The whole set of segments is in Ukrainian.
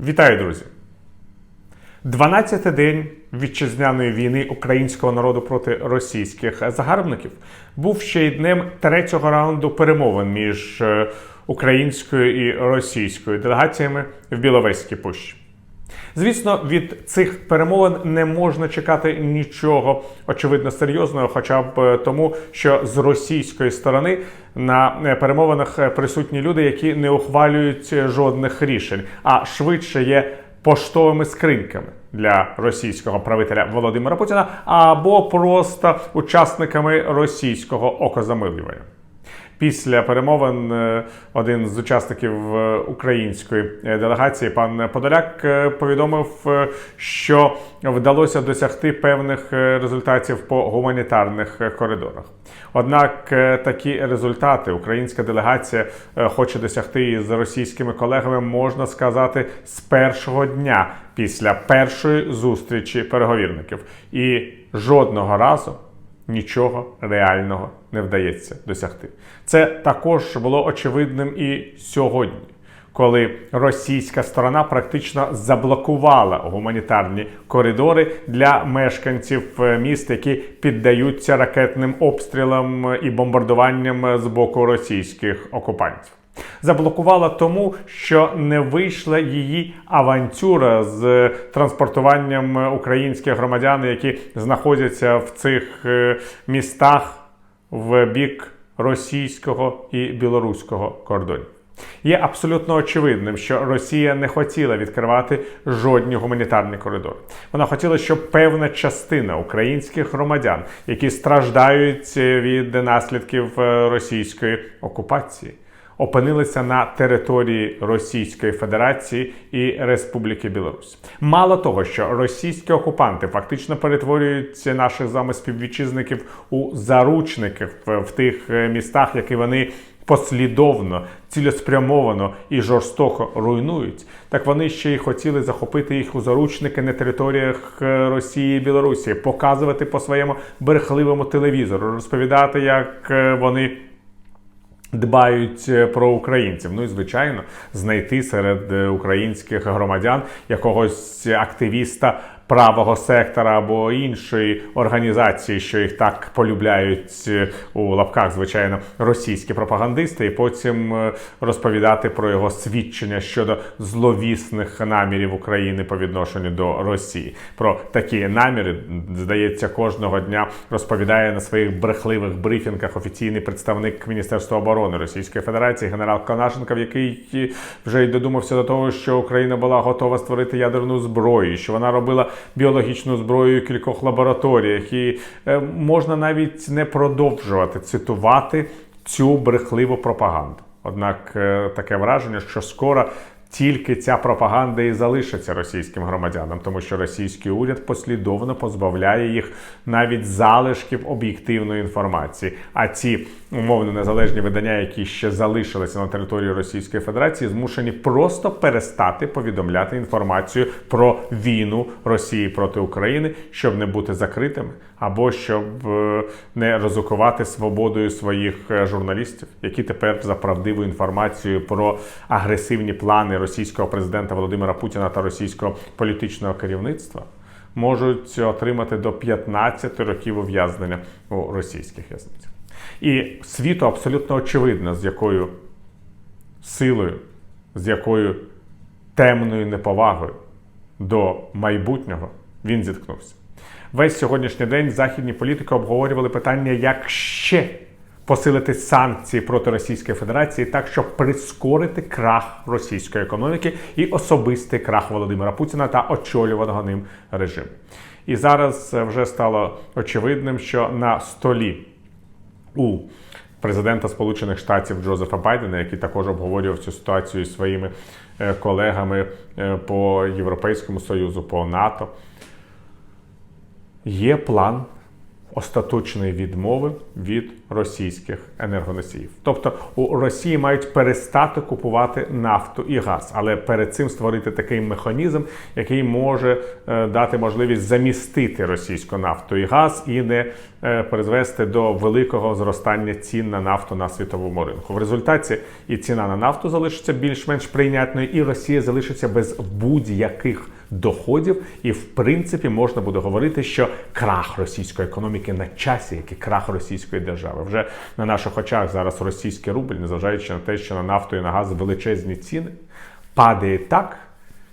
Вітаю, друзі! 12-й день вітчизняної війни українського народу проти російських загарбників був ще й днем третього раунду перемовин між українською і російською делегаціями в Біловезькій пущі. Звісно, від цих перемовин не можна чекати нічого очевидно серйозного, хоча б тому, що з російської сторони на перемовинах присутні люди, які не ухвалюють жодних рішень, а швидше є поштовими скриньками для російського правителя Володимира Путіна або просто учасниками російського окозамилювання. Після перемовин один з учасників української делегації, пан Подоляк, повідомив, що вдалося досягти певних результатів по гуманітарних коридорах. Однак такі результати українська делегація хоче досягти із російськими колегами, можна сказати, з першого дня після першої зустрічі переговірників. І жодного разу нічого реального не вдається досягти. Це також було очевидним і сьогодні, коли російська сторона практично заблокувала гуманітарні коридори для мешканців міст, які піддаються ракетним обстрілам і бомбардуванням з боку російських окупантів. Заблокувала тому, що не вийшла її авантюра з транспортуванням українських громадян, які знаходяться в цих містах в бік російського і білоруського кордонів. Є абсолютно очевидним, що Росія не хотіла відкривати жодні гуманітарні коридори. Вона хотіла, щоб певна частина українських громадян, які страждають від наслідків російської окупації, опинилися на території Російської Федерації і Республіки Білорусь. Мало того, що російські окупанти фактично перетворюють наших з вами співвітчизників у заручників в тих містах, які вони послідовно, цілеспрямовано і жорстоко руйнують, так вони ще й хотіли захопити їх у заручники на територіях Росії і Білорусі, показувати по своєму брехливому телевізору, розповідати, як вони дбають про українців. Ну і, звичайно, знайти серед українських громадян якогось активіста правого сектора або іншої організації, що їх так полюбляють у лапках, звичайно, російські пропагандисти, і потім розповідати про його свідчення щодо зловісних намірів України по відношенню до Росії. Про такі наміри, здається, кожного дня розповідає на своїх брехливих брифінгах офіційний представник Міністерства оборони Російської Федерації генерал Конашенков, який вже й додумався до того, що Україна була готова створити ядерну зброю, що вона робила біологічну зброю у кількох лабораторіях, і можна навіть не продовжувати цитувати цю брехливу пропаганду. Однак таке враження, що скоро тільки ця пропаганда і залишиться російським громадянам, тому що російський уряд послідовно позбавляє їх навіть залишків об'єктивної інформації. А ці умовно незалежні видання, які ще залишилися на території Російської Федерації, змушені просто перестати повідомляти інформацію про війну Росії проти України, щоб не бути закритими, або щоб не ризикувати свободою своїх журналістів, які тепер за правдиву інформацію про агресивні плани російського президента Володимира Путіна та російського політичного керівництва можуть отримати до 15 років ув'язнення у російських в'язницях. І світу абсолютно очевидно, з якою силою, з якою темною неповагою до майбутнього він зіткнувся. Весь сьогоднішній день західні політики обговорювали питання, як ще посилити санкції проти Російської Федерації так, щоб прискорити крах російської економіки і особистий крах Володимира Путіна та очолюваного ним режиму. І зараз вже стало очевидним, що на столі у президента Сполучених Штатів Джозефа Байдена, який також обговорював цю ситуацію зі своїми колегами по Європейському Союзу, по НАТО, є план остаточної відмови від російських енергоносіїв. Тобто у Росії мають перестати купувати нафту і газ, але перед цим створити такий механізм, який може дати можливість замістити російську нафту і газ і не призвести до великого зростання цін на нафту на світовому ринку. В результаті і ціна на нафту залишиться більш-менш прийнятною, і Росія залишиться без будь-яких доходів, і в принципі можна буде говорити, що крах російської економіки на часі, як і крах російської держави. Вже на наших очах зараз російський рубль, незважаючи на те, що на нафту і на газ величезні ціни, падає так,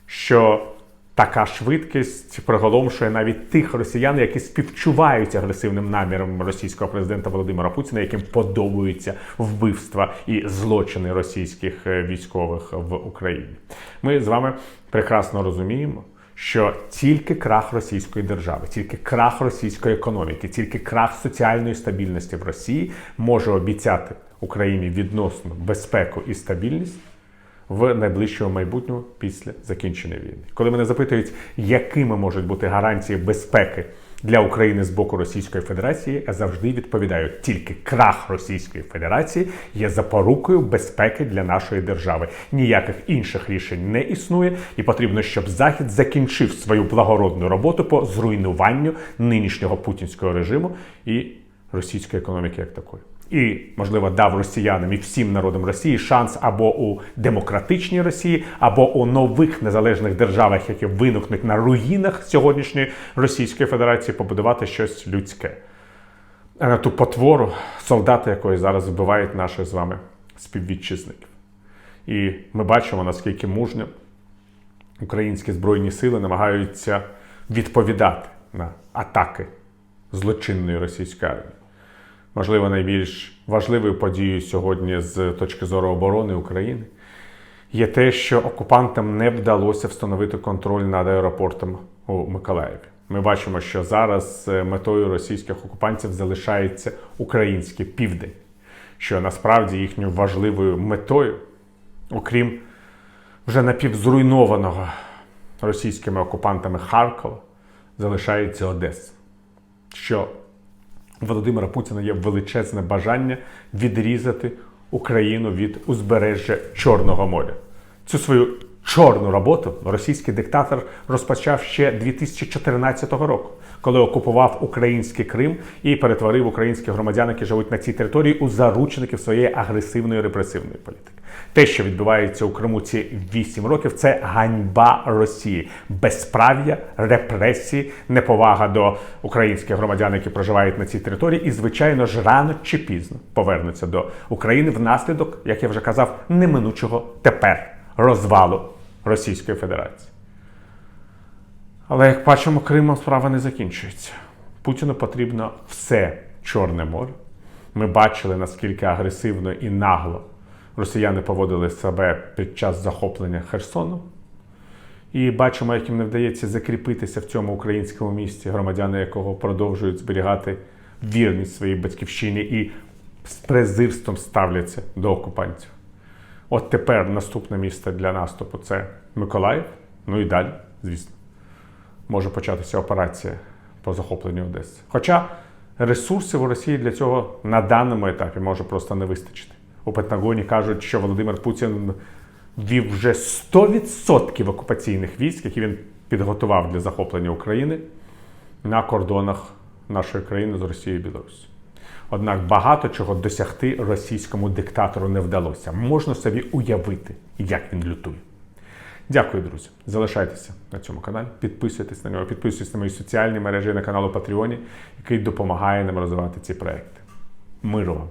що така швидкість приголомшує навіть тих росіян, які співчувають агресивним намірам російського президента Володимира Путіна, яким подобаються вбивства і злочини російських військових в Україні. Ми з вами прекрасно розуміємо, що тільки крах російської держави, тільки крах російської економіки, тільки крах соціальної стабільності в Росії може обіцяти Україні відносну безпеку і стабільність в найближчому майбутньому після закінчення війни. Коли мене запитують, якими можуть бути гарантії безпеки для України з боку Російської Федерації, я завжди відповідаю, тільки крах Російської Федерації є запорукою безпеки для нашої держави. Ніяких інших рішень не існує, і потрібно, щоб Захід закінчив свою благородну роботу по зруйнуванню нинішнього путінського режиму і російської економіки як такої. І, можливо, дав росіянам і всім народам Росії шанс або у демократичній Росії, або у нових незалежних державах, які виникнуть на руїнах сьогоднішньої Російської Федерації, побудувати щось людське. А на ту потвору, солдати якої зараз вбивають наших з вами співвітчизників. І ми бачимо, наскільки мужньо українські Збройні Сили намагаються відповідати на атаки злочинної російської армії. Можливо, найбільш важливою подією сьогодні з точки зору оборони України є те, що окупантам не вдалося встановити контроль над аеропортом у Миколаєві. Ми бачимо, що зараз метою російських окупантів залишається український південь, що насправді їхньою важливою метою, окрім вже напівзруйнованого російськими окупантами Харкова, залишається Одеса, що у Володимира Путіна є величезне бажання відрізати Україну від узбережжя Чорного моря. Цю свою чорну роботу російський диктатор розпочав ще 2014 року, коли окупував український Крим і перетворив українських громадян, які живуть на цій території, у заручників своєї агресивної репресивної політики. Те, що відбувається у Криму ці 8 років, це ганьба Росії. Безправ'я, репресії, неповага до українських громадян, які проживають на цій території, і, звичайно ж, рано чи пізно повернуться до України внаслідок, як я вже казав, неминучого тепер розвалу Російської Федерації. Але, як бачимо, Кримом справа не закінчується. Путіну потрібно все Чорне море. Ми бачили, наскільки агресивно і нагло росіяни поводили себе під час захоплення Херсону. І бачимо, як їм не вдається закріпитися в цьому українському місті, громадяни якого продовжують зберігати вірність своїй батьківщині і з презирством ставляться до окупантів. От тепер наступне місце для наступу – це Миколаїв. Ну і далі, звісно, може початися операція по захопленню Одеси. Хоча ресурсів у Росії для цього на даному етапі може просто не вистачити. У Пентагоні кажуть, що Володимир Путін ввів вже 100% окупаційних військ, які він підготував для захоплення України, на кордонах нашої країни з Росією і Білорусі. Однак багато чого досягти російському диктатору не вдалося. Можна собі уявити, як він лютує. Дякую, друзі. Залишайтеся на цьому каналі, підписуйтесь на нього, підписуйтесь на мої соціальні мережі, на канал у Патреоні, який допомагає нам розвивати ці проекти. Миру вам!